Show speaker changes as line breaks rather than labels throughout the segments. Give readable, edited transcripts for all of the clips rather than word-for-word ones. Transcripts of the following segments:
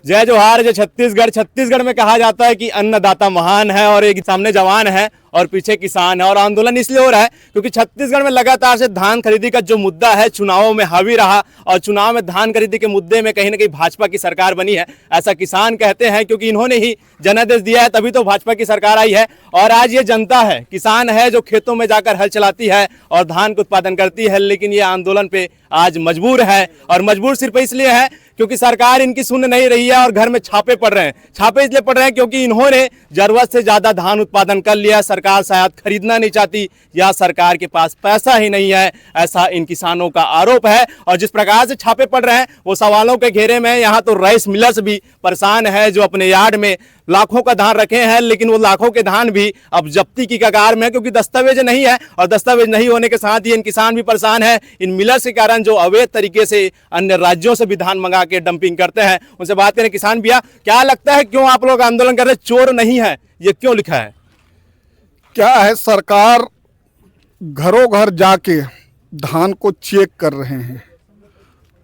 जय जोहार। जो छत्तीसगढ़ में कहा जाता है कि अन्नदाता महान है और एक सामने जवान है और पीछे किसान है। और आंदोलन इसलिए हो रहा है क्योंकि छत्तीसगढ़ में लगातार से धान खरीदी का जो मुद्दा है चुनावों में हावी रहा और चुनाव में धान खरीदी के मुद्दे में कहीं ना कहीं भाजपा की सरकार बनी है, ऐसा किसान कहते हैं, क्योंकि इन्होंने ही जनादेश दिया है तभी तो भाजपा की सरकार आई है। और आज ये जनता है, किसान है, जो खेतों में जाकर हल चलाती है और धान का उत्पादन करती है, लेकिन ये आंदोलन पे आज मजबूर है। और मजबूर सिर्फ इसलिए है क्योंकि सरकार इनकी सुन नहीं रही है और घर में छापे पड़ रहे हैं। छापे इसलिए पड़ रहे हैं क्योंकि इन्होंने जरूरत से ज्यादा धान उत्पादन कर लिया, सरकार शायद खरीदना नहीं चाहती या सरकार के पास पैसा ही नहीं है, ऐसा इन किसानों का आरोप है। और जिस प्रकार से छापे पड़ रहे हैं वो सवालों के घेरे में। यहाँ तो राइस मिलर्स भी परेशान है, जो अपने यार्ड में लाखों का धान रखे हैं, लेकिन वो लाखों के धान भी अब जब्ती की कगार में है क्योंकि दस्तावेज नहीं है। और दस्तावेज नहीं होने के साथ ही इन किसान भी परेशान है इन मिलर्स के कारण, जो अवैध तरीके से अन्य राज्यों से भी धान मंगा के डंपिंग करते हैं। उनसे बात करें। किसान भैया, क्या लगता है क्यों आप लोग आंदोलन कर रहे हैं? चोर नहीं है, ये क्यों लिखा है?
क्या है, सरकार घरों घर जाके धान को चेक कर रहे हैं,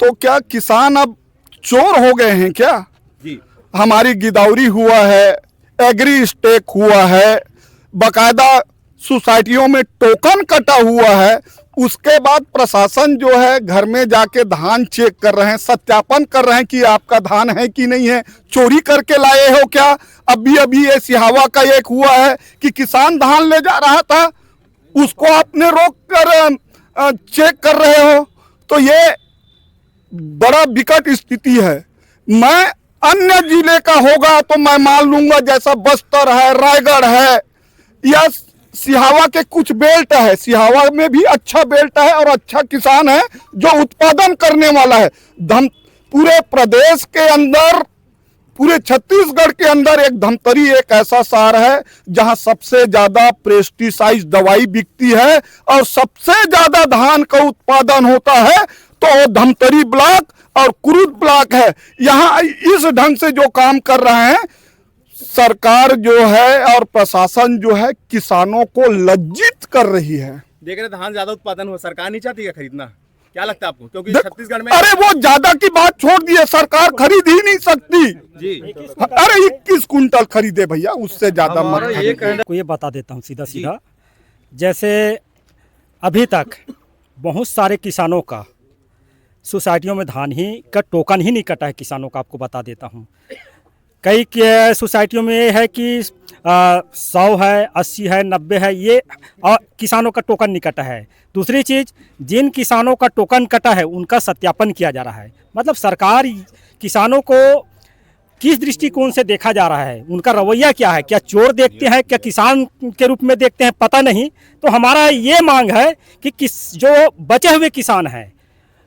तो क्या किसान अब चोर हो गए हैं क्या?
जी,
हमारी गिदौरी हुआ है, एग्री स्टेक हुआ है, बकायदा सोसाइटियों में टोकन कटा हुआ है। उसके बाद प्रशासन जो है घर में जाके धान चेक कर रहे हैं, सत्यापन कर रहे हैं कि आपका धान है कि नहीं है, चोरी करके लाए हो क्या? अभी ये सिहावा का एक हुआ है कि किसान धान ले जा रहा था, उसको आपने रोक कर चेक कर रहे हो, तो ये बड़ा विकट स्थिति है। मैं अन्य जिले का होगा तो मैं मान लूंगा, जैसा बस्तर है, रायगढ़ है या सिहावा के कुछ बेल्ट है, सिहावा में भी अच्छा बेल्ट है और अच्छा किसान है जो उत्पादन करने वाला है। पूरे प्रदेश के अंदर, पूरे छत्तीसगढ़ के अंदर एक धमतरी एक ऐसा शहर है जहां सबसे ज्यादा पेस्टिसाइड दवाई बिकती है और सबसे ज्यादा धान का उत्पादन होता है, तो धमतरी ब्लॉक और कुरुद ब्लॉक है। यहाँ इस ढंग से जो काम कर रहे हैं सरकार जो है और प्रशासन जो है, किसानों को लज्जित कर रही है।
देख रहे धान ज्यादा उत्पादन हो, सरकार नहीं चाहती है खरीदना? क्या लगता है आपको? क्योंकि छत्तीसगढ़ में
अरे वो ज्यादा की बात छोड़ दिए, सरकार खरीद ही नहीं सकती
जी।
अरे 21 कुंटल खरीदे भैया, उससे ज्यादा मत।
को ये बता देता हूँ सीधा, जैसे अभी तक बहुत सारे किसानों का सोसाइटियों में धान ही का टोकन ही नहीं कटा है किसानों का। आपको बता देता हूँ, कई सोसाइटियों में है कि 100 है, 80 है, 90 है, ये किसानों का टोकन नहीं कटा है। दूसरी चीज़, जिन किसानों का टोकन कटा है उनका सत्यापन किया जा रहा है। मतलब सरकार किसानों को किस दृष्टिकोण से देखा जा रहा है, उनका रवैया क्या है, क्या चोर देखते हैं, क्या किसान के रूप में देखते हैं, पता नहीं। तो हमारा ये मांग है कि जो बचे हुए किसान हैं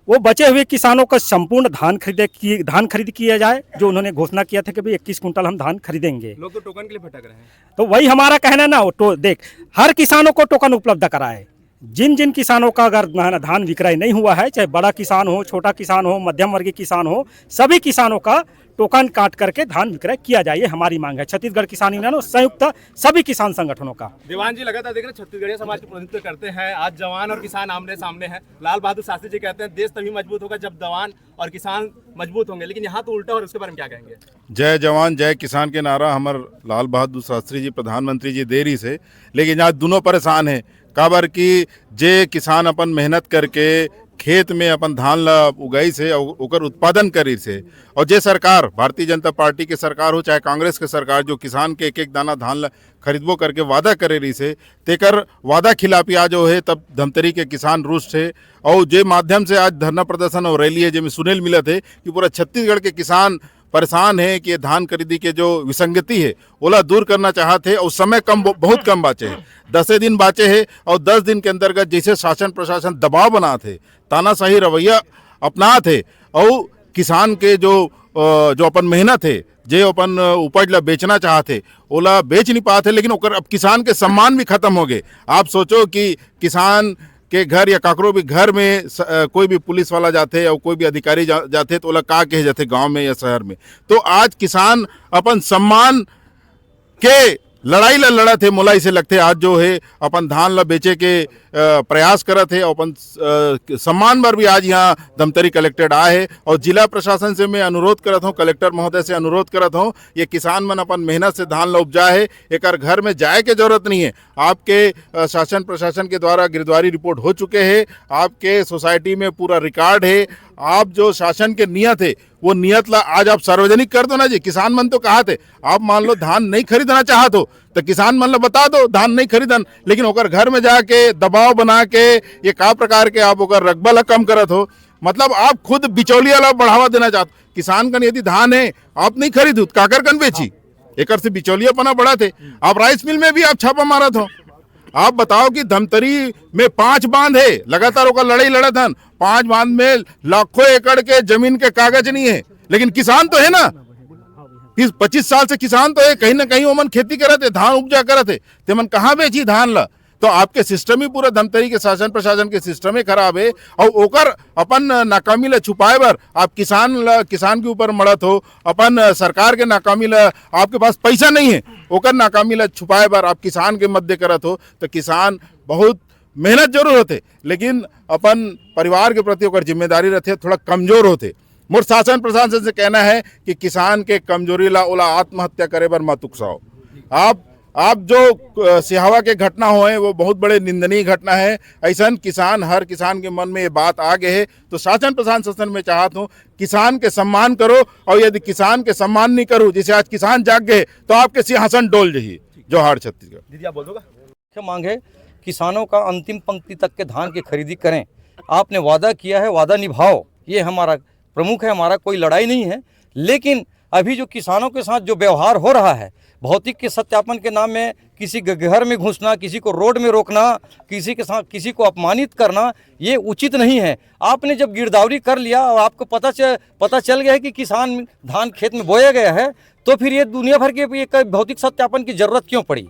वो बचे हुए किसानों का संपूर्ण धान खरीद किया जाए, जो उन्होंने घोषणा किया था कि भाई 21 कुंटल हम धान खरीदेंगे।
लोग तो टोकन के लिए भटक रहे हैं,
तो वही हमारा कहना है ना। तो देख, हर किसानों को टोकन उपलब्ध कराए। जिन किसानों का अगर धान विक्रय नहीं हुआ है, चाहे बड़ा किसान हो, छोटा किसान हो, मध्यम वर्गीय किसान हो, सभी किसानों का टोकन काट करके धान विक्रय किया जाए, ये हमारी मांग है। छत्तीसगढ़ किसान यूनियन संयुक्त सभी किसान संगठनों का।
दीवान जी, लगातार देख रहे छत्तीसगढ़ी समाज के प्रतिनिधित्व करते हैं। आज जवान और किसान आमने सामने हैं। लाल बहादुर शास्त्री जी कहते हैं देश तभी मजबूत होगा जब जवान और किसान मजबूत होंगे, लेकिन यहाँ तो उल्टा, और उसके बारे में क्या कहेंगे?
जय जवान जय किसान के नारा हमारे लाल बहादुर शास्त्री जी प्रधानमंत्री जी देरी से, लेकिन आज दोनों परेशान हैं। काबर की जे किसान अपन मेहनत करके खेत में अपन धान ला उगाई से ओकर उत्पादन करी से, और जे सरकार भारतीय जनता पार्टी के सरकार हो चाहे कांग्रेस के सरकार, जो किसान के एक एक दाना धान ला खरीदबो करके वादा करे रही से, तेकर वादा खिलाफी आज हो है तब धमतरी के किसान रुष्ट है। और जे माध्यम से आज धरना प्रदर्शन और रैली है, जिसमें सुनेल मिलत है कि पूरा छत्तीसगढ़ के किसान परेशान है कि धान खरीदी के जो विसंगति है ओला दूर करना चाहते हैं। और समय बहुत कम बाचे है, 10 दिन बाचे है, और 10 दिन के अंतर्गत जैसे शासन प्रशासन दबाव बना थे, तानाशाही रवैया अपना थे, और किसान के जो अपन मेहनत है, जो अपन उपज ला बेचना चाहते ओला बेच नहीं पाते, लेकिन ओकर अब किसान के सम्मान भी खत्म हो गए। आप सोचो कि किसान के घर या काकरो भी घर में कोई भी पुलिस वाला जाते और कोई भी अधिकारी जाते तो ओला का कहे जाते गांव में या शहर में। तो आज किसान अपन सम्मान के लड़ाई ला लड़ा थे मोलाई से लगते आज जो है अपन धान ला बेचे के प्रयास करत है और अपन सम्मान पर भी आज यहाँ धमतरी कलेक्टेड आए है और जिला प्रशासन से मैं अनुरोध करत हूँ, कलेक्टर महोदय से अनुरोध करत हूँ, ये किसान मन अपन मेहनत से धान ला उपजा है, एक घर में जाए के जरूरत नहीं है। आपके शासन प्रशासन के द्वारा गिरदावरी रिपोर्ट हो चुके हैं, आपके सोसाइटी में पूरा रिकॉर्ड है, आप जो शासन के नियत है वो नियत ला आज आप सार्वजनिक कर दो ना जी। किसान मन तो कहा थे आप मान लो धान नहीं खरीदना चाहत हो तो किसान मन ला बता दो धान नहीं खरीदन, लेकिन ओकर घर में जाके दबाव बना के ये का प्रकार के आप ओकर रकबा ला कम करत हो, मतलब आप खुद बिचौलिया ला बढ़ावा देना चाहते। किसान कन यदि धान है आप नहीं खरीदू काकर कन बेची, एक से बिचौलिया पना बढ़ा थे। आप राइस मिल में भी आप छापा मारत हो। आप बताओ कि धमतरी में 5 बांध है, लगातार होकर लड़ाई लड़त हन, 5 बांध में लाखों एकड़ के जमीन के कागज नहीं है, लेकिन किसान तो है ना। 25 साल से किसान तो है, कहीं ना कहीं ओमन खेती करत है, धान उपजा करत है, ते मन कहाँ बेची धान ला। तो आपके सिस्टम ही पूरा धमतरी के शासन प्रशासन के सिस्टम ही खराब है और ओकर अपन नाकामी ला छुपाए बर आप किसान के ऊपर मड़त हो, अपन सरकार के नाकामी ला आपके पास पैसा नहीं है, ओकर नाकामी ला छुपाए बर आप किसान के मध्य करत हो। तो किसान बहुत मेहनत जरूर होते, लेकिन अपन परिवार के प्रति ओकर जिम्मेदारी रहते थोड़ा कमजोर होते। मोर शासन प्रशासन से कहना है कि किसान के कमजोरी ला ओला आत्महत्या करे बर मत उकसाओ। आप जो सिहावा के घटना हुए वो बहुत बड़े निंदनीय घटना है। ऐसा किसान हर किसान के मन में ये बात आ गए है, तो शासन प्रशासन में चाहता हूँ किसान के सम्मान करो, और यदि किसान के सम्मान नहीं करो, जैसे आज किसान जाग गए तो आपके सिंहासन डोल जाइए। जोहार छत्तीसगढ़।
दीदी आप बोल दोगे?
मुख्य मांग है किसानों का अंतिम पंक्ति तक के धान की खरीदी करें। आपने वादा किया है, वादा निभाओ, ये हमारा प्रमुख है। हमारा कोई लड़ाई नहीं है, लेकिन अभी जो किसानों के साथ जो व्यवहार हो रहा है, भौतिक के सत्यापन के नाम में किसी के घर में घुसना, किसी को रोड में रोकना, किसी के साथ किसी को अपमानित करना, ये उचित नहीं है। आपने जब गिरदावरी कर लिया और आपको पता चल गया है कि किसान धान खेत में बोया गया है, तो फिर ये दुनिया भर के ये भौतिक सत्यापन की जरूरत क्यों पड़ी?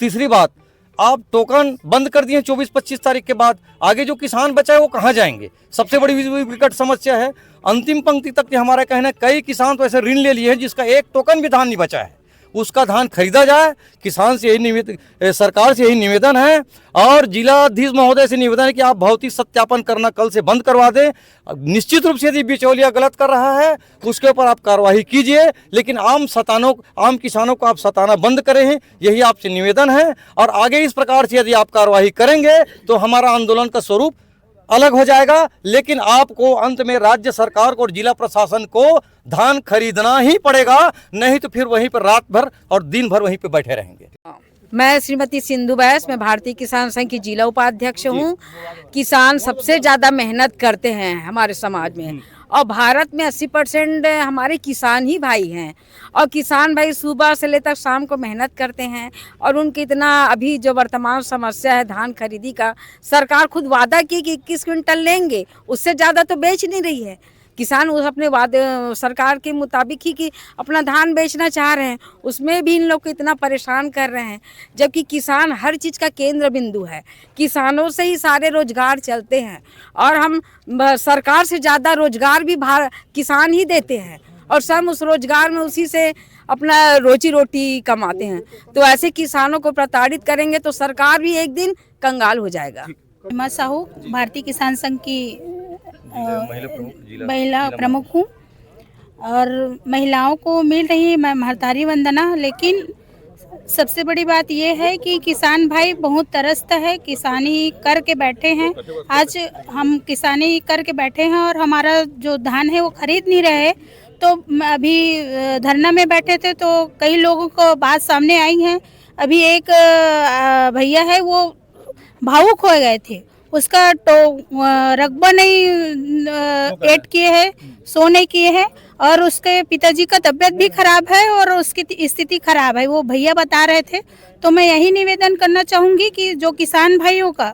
तीसरी बात, आप टोकन बंद कर दिए 24-25 तारीख के बाद, आगे जो किसान बचा है वो कहाँ जाएंगे? सबसे बड़ी विकट समस्या है। अंतिम पंक्ति तक हमारा कहना है, कई किसान तो ऐसे ऋण ले लिए हैं जिसका एक टोकन भी धान नहीं बचा है, उसका धान खरीदा जाए। किसान से यही सरकार से यही निवेदन है, और जिलाधीश महोदय से निवेदन है कि आप भौतिक सत्यापन करना कल से बंद करवा दें। निश्चित रूप से यदि बिचौलिया गलत कर रहा है उसके ऊपर आप कार्रवाई कीजिए, लेकिन आम किसानों को आप सताना बंद करें हैं, यही आपसे निवेदन है। और आगे इस प्रकार से यदि आप कार्रवाई करेंगे तो हमारा आंदोलन का स्वरूप अलग हो जाएगा, लेकिन आपको अंत में राज्य सरकार को और जिला प्रशासन को धान खरीदना ही पड़ेगा, नहीं तो फिर वहीं पर रात भर और दिन भर वहीं पर बैठे रहेंगे।
मैं श्रीमती सिंधु बैस, मैं भारतीय किसान संघ की जिला उपाध्यक्ष हूँ। किसान सबसे ज़्यादा मेहनत करते हैं हमारे समाज में, और भारत में 80% हमारे किसान ही भाई हैं, और किसान भाई सुबह से लेकर शाम को मेहनत करते हैं। और उनकी इतना अभी जो वर्तमान समस्या है धान खरीदी का, सरकार खुद वादा की कि 21 क्विंटल लेंगे, उससे ज़्यादा तो बेच नहीं रही है। किसान उस अपने वादे सरकार के मुताबिक ही कि अपना धान बेचना चाह रहे हैं, उसमें भी इन लोग को इतना परेशान कर रहे हैं, जबकि किसान हर चीज़ का केंद्र बिंदु है। किसानों से ही सारे रोजगार चलते हैं, और हम सरकार से ज़्यादा रोजगार भी किसान ही देते हैं, और सब उस रोजगार में उसी से अपना रोजी रोटी कमाते हैं। तो ऐसे किसानों को प्रताड़ित करेंगे तो सरकार भी एक दिन कंगाल हो जाएगा।
हिमा साहू, भारतीय किसान संघ की महिला प्रमुख हूँ, और महिलाओं को मिल रही है महतारी वंदना। लेकिन सबसे बड़ी बात यह है कि किसान भाई बहुत तरसत है, किसानी करके बैठे हैं। आज हम किसानी करके बैठे हैं और हमारा जो धान है वो खरीद नहीं रहे। तो अभी धरना में बैठे थे तो कई लोगों को बात सामने आई है। अभी एक भैया है वो भावुक हो गए थे, उसका रकबा नहीं ऐड किए हैं, सो नहीं किए हैं, और उसके पिताजी का तबीयत भी खराब है और उसकी स्थिति खराब है, वो भैया बता रहे थे। तो मैं यही निवेदन करना चाहूँगी कि जो किसान भाइयों का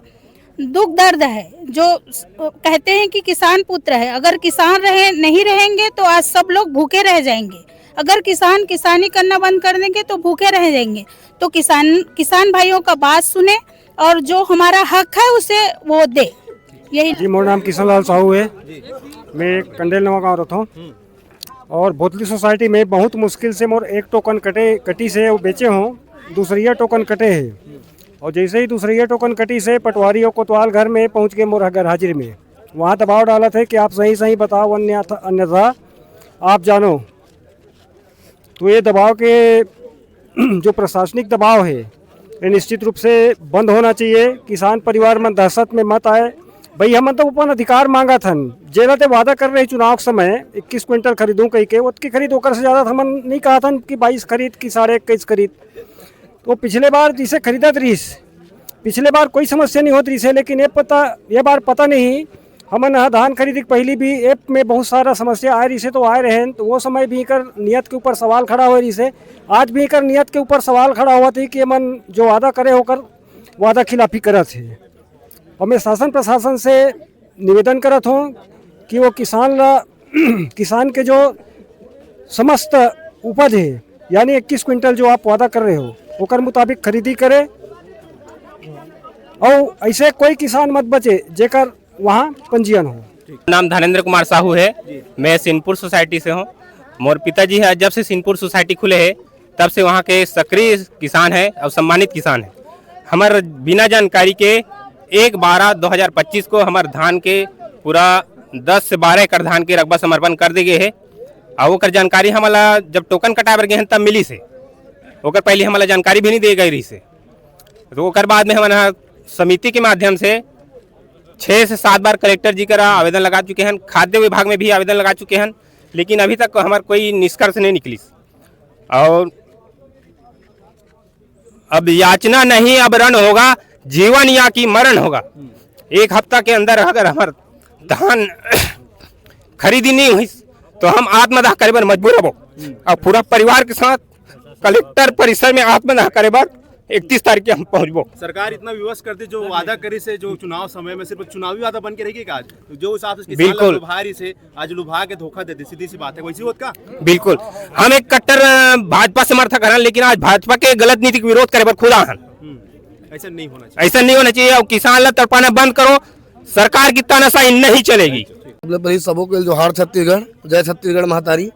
दुख दर्द है, जो कहते हैं कि किसान पुत्र है, अगर किसान नहीं रहेंगे तो आज सब लोग भूखे रह जाएंगे। अगर किसान किसानी करना बंद कर देंगे तो भूखे रह जाएंगे। तो किसान भाइयों का बात सुने और जो हमारा हक है उसे वो दे। यही
जी, मेरा नाम किशन लाल साहू है, मैं कंडेल नवा गाँव रहता हूँ, और भोतली सोसाइटी में बहुत मुश्किल से मोर एक टोकन कटी से वो बेचे हों, दूसरिया टोकन कटे हैं और जैसे ही दूसरिया टोकन कटी से पटवारी और कोतवाल घर में पहुंच के मोर घर हाजिर में वहाँ दबाव डाला था कि आप सही सही बताओ अन्यथा आप जानो। तो ये दबाव के जो प्रशासनिक दबाव है ये निश्चित रूप से बंद होना चाहिए। किसान परिवार में दहशत में मत आए। भाई हम तो अपन अधिकार मांगा था जेला ते वादा कर रहे चुनाव के समय 21 क्विंटल खरीदूं कही के उसकी खरीद होकर से ज़्यादा हमन नहीं कहा था कि 22 खरीद कि 21.5 खरीद। तो पिछले बार जिसे खरीदा रहीस पिछले बार कोई समस्या नहीं होती रही, लेकिन ये बार पता नहीं हमन धान खरीदी पहली भी ऐप में बहुत सारा समस्या आए रही से तो आए रहे। तो वो समय भी कर नियत के ऊपर सवाल खड़ा हो रही से आज भी कर नियत के ऊपर सवाल खड़ा हुआ थी कि हमन जो वादा करे होकर वादा खिलाफी करत है। और मैं शासन प्रशासन से निवेदन करत हूँ कि वो किसान के जो समस्त उपज है यानी 21 क्विंटल जो आप वादा कर रहे हो ओकर मुताबिक खरीदी करे और ऐसे कोई किसान मत बचे जेकर वहाँ पंजीयन हो।
नाम धनेंद्र कुमार साहू है, मैं सिंहपुर सोसाइटी से हूँ। मोर पिताजी है जब से सिंहपुर सोसाइटी खुले है तब से वहाँ के सक्रिय किसान है और सम्मानित किसान है। हमार बिना जानकारी के 1/12/2025 को हमार धान के पूरा 10 से 12 एकड़ धान के रकबा समर्पण कर दिए है और ओकर जानकारी हमारा जब टोकन कटावर गए तब मिली से ओकर पहले हमारा जानकारी भी नहीं दी गई रही से। तो ओकर बाद में हमारा समिति के माध्यम से 6 से 7 बार कलेक्टर जी का आवेदन लगा चुके हैं, खाद्य विभाग में भी आवेदन लगा चुके हैं, लेकिन अभी तक हमारा कोई निष्कर्ष नहीं निकली। और अब याचना नहीं अब रण होगा, जीवन या कि मरण होगा। 1 हफ्ता के अंदर अगर हमार धान खरीदी नहीं हुई तो हम आत्मदाह करे बर मजबूर हो और पूरा परिवार के साथ कलेक्टर परिसर में आत्मदाह करे बर 31 तारीख के हम पहुंचबो।
सरकार इतना विवश करती जो वादा करी से जो चुनाव समय में सिर्फ चुनावी वादा बन के रहेगी आज जो हिसाब से
बिल्कुल
लुभारी से आज लुभा के धोखा देती सीधी सी बात है वैसी होत का।
बिल्कुल हम एक कट्टर भाजपा समर्थक हैं, लेकिन आज भाजपा के गलत नीति का विरोध करे बर खुदा हैं।
ऐसा नहीं होना चाहिए,
ऐसा नहीं होना चाहिए। और किसान ला तड़पाना बंद करो, सरकार की तानाशाही नहीं चलेगी।
सबों के जोहार छत्तीसगढ़, जय छत्तीसगढ़ महतारी।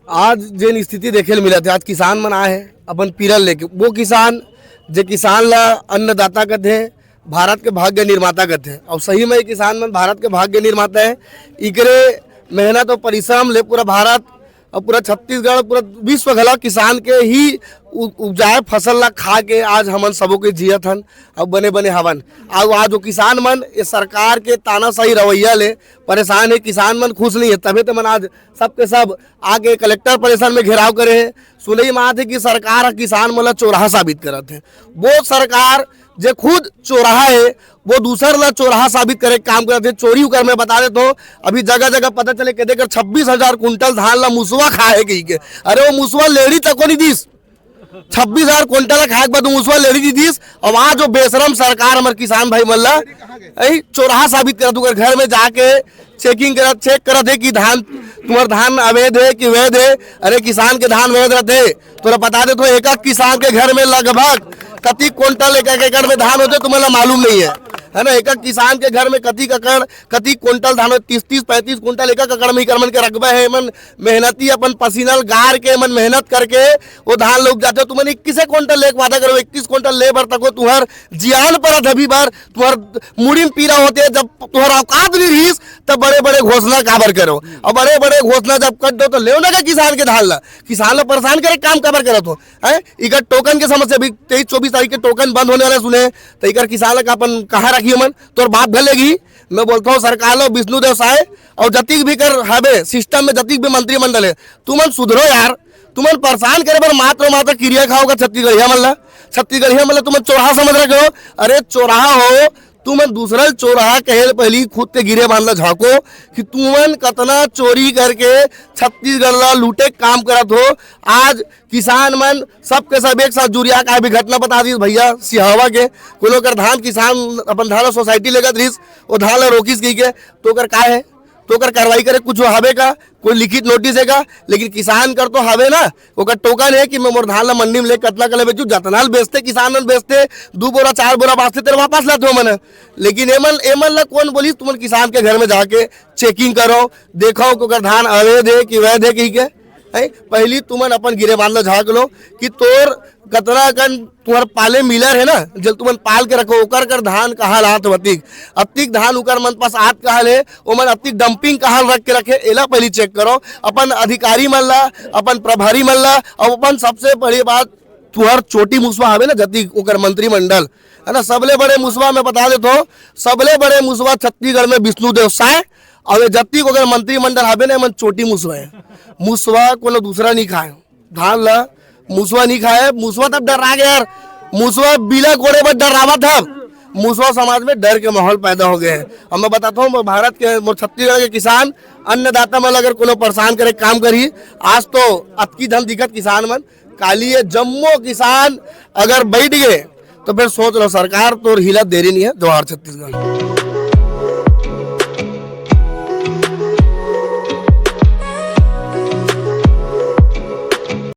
आज जेन स्थिति देखे मिला थे आज किसान मन आए हैं अपन पीरल लेके। वो किसान जो किसान ला अन्नदाता कहते हैं, भारत के भाग्य निर्माता कहते हैं और सही में किसान मन भारत के भाग्य निर्माता है। इकरे मेहनत और परिश्रम ले पूरा भारत और पूरा छत्तीसगढ़ पूरा विश्व घला किसान के ही उपजाए फसल ला खा के आज हमन सबों के जियत हन और बने बने हवन। आज जो किसान मन ये सरकार के तानाशाही रवैया ले परेशान है, किसान मन खुश नहीं है, तभी तो मन आज सबके सब आगे कलेक्टर परिसर में घेराव करे हैं। सुनई मात है कि सरकार किसान मन ला चौराहा साबित करत है। वो सरकार जो खुद चौराहा है वो दूसर ला चौराहा साबित करे काम करते। चोरी कर मैं बता देता हूँ, अभी जगह जगह पता चले के देकर 26,000 कुंटल धान ला मुसवा खाए कही के। अरे वो मुसवा लेड़ी तक को नहीं दीस, 26,000 कुंटल खाए के बाद मुसवा लेड़ी दी दीस। और वहाँ जो बेशरम सरकार हमारे किसान भाई मल्ला चौराहा साबित कर दूंगा, घर में जाके चेकिंग कर चेक कर दे कि धान तुम्हारा धान अवैध है कि वैध है। अरे किसान के धान वैध रहते तो बता दे तो एक किसान के घर में लगभग कति क्विंटल एक एकड़ में धान होते तुम्हें मालूम नहीं है ना। एक किसान के घर में कति एकड़ कति क्विंटल धान 30-35 क्विंटल एक एकड़ में ही मन के रकबा है। मन मेहनती अपन पसीनल गार के मन मेहनत करके वो धान लोग जाते हो। तुम्हें 21 क्विंटल ले वादा करो, 21 क्विंटल ले बर तक तुहर जियान पर धभी बार तुहर मुड़ी पीरा होते। जब तुहर औकात नहीं रहीस तब बड़े बड़े घोषणा काबर करो और बड़े बड़े घोषणा जब कर दो तो ले ना किसान के धान ला, किसान ला परेशान करे काम काबर करत हो है। इकर टोकन के समस्या भी 23-24 तारीख के टोकन बंद होने वाले सुने तो इकर किसान का अपन कहाँ रखिए मन तोर बात भलेगी। मैं बोलता हूँ सरकार लो विष्णु देव साय और जतिक भी कर हबे सिस्टम में जतिक भी मंत्रिमंडल है तुमन सुधरो यार। तुमन परेशान करे पर मात्र क्रिया खाओगा छत्तीसगढ़िया मतलब तुम चौराहा समझ रहे हो। अरे चौराहा हो तुमन दूसरा चौराहा कहे पहली खुद के गिरे बांधला झाको कि तुमन कतना चोरी करके छत्तीसगढ़ ला लूटे काम करत हो। आज किसान मन सबके सब एक साथ जुड़िया का भी घटना बता दी भैया सिहावा के कोनो कर धान किसान अपन धान सोसाइटी लेकर रहीस वो धान ला रोकिस गई के तो कर का है तो कर कार्रवाई करे कुछ हवे का कोई लिखित नोटिस है का। लेकिन किसान कर तो हवे ना वो का टोकन है कि मैं मोर धान ला मंडी में ले कतला कले बेचू जतनाल बेचते किसान मन बेचते 2 बोरा 4 बोरा बांचते तेरे वापस लाते हो मन। लेकिन एमन ला कौन बोली तुम किसान के घर में जाके चेकिंग करो देखो को धान अवैध है कि वैध है कही के है पहली तुमन अपन गिरे बांध लो झाँक लो कि तोर कतरा कन तुम्हार पाले मिलर है ना जब तुमन पाल के रखो ओकर कर धान कहाल हाथ अतिक अतिक धान उकर मन पास हाथ कहाल है ओमन अतिक डंपिंग कहाल रख के रखे एला पहली चेक करो अपन अधिकारी मन ला अपन प्रभारी मन ला और अपन सबसे बड़ी बात तुहर छोटी मुसवा हवे ना जति ओकर मंत्रिमंडल है ना सबले बड़े मुसवा में बता देता हूँ सबले बड़े मुसवा छत्तीसगढ़ में विष्णुदेव साय और ये जति को अगर मंत्रिमंडल हवे ना मन छोटी मुसवा है मुसवा को दूसरा नहीं खाए धान ला मुसवा नहीं खाए मुसवा तब डरा गया यार मुसवा बिला कोड़े पर डरावा था मुसवा समाज में डर के माहौल पैदा हो गए हैं और मैं बताता हूँ भारत के छत्तीसगढ़ के किसान अन्नदाता मन अगर कोनो परेशान करे काम करी आज तो अतकी धन दिक्कत किसान मन काली ये जम्मो किसान अगर बैठ गए तो फिर सोच लो सरकार तो हिलत देरी नहीं है जवाहर छत्तीसगढ़।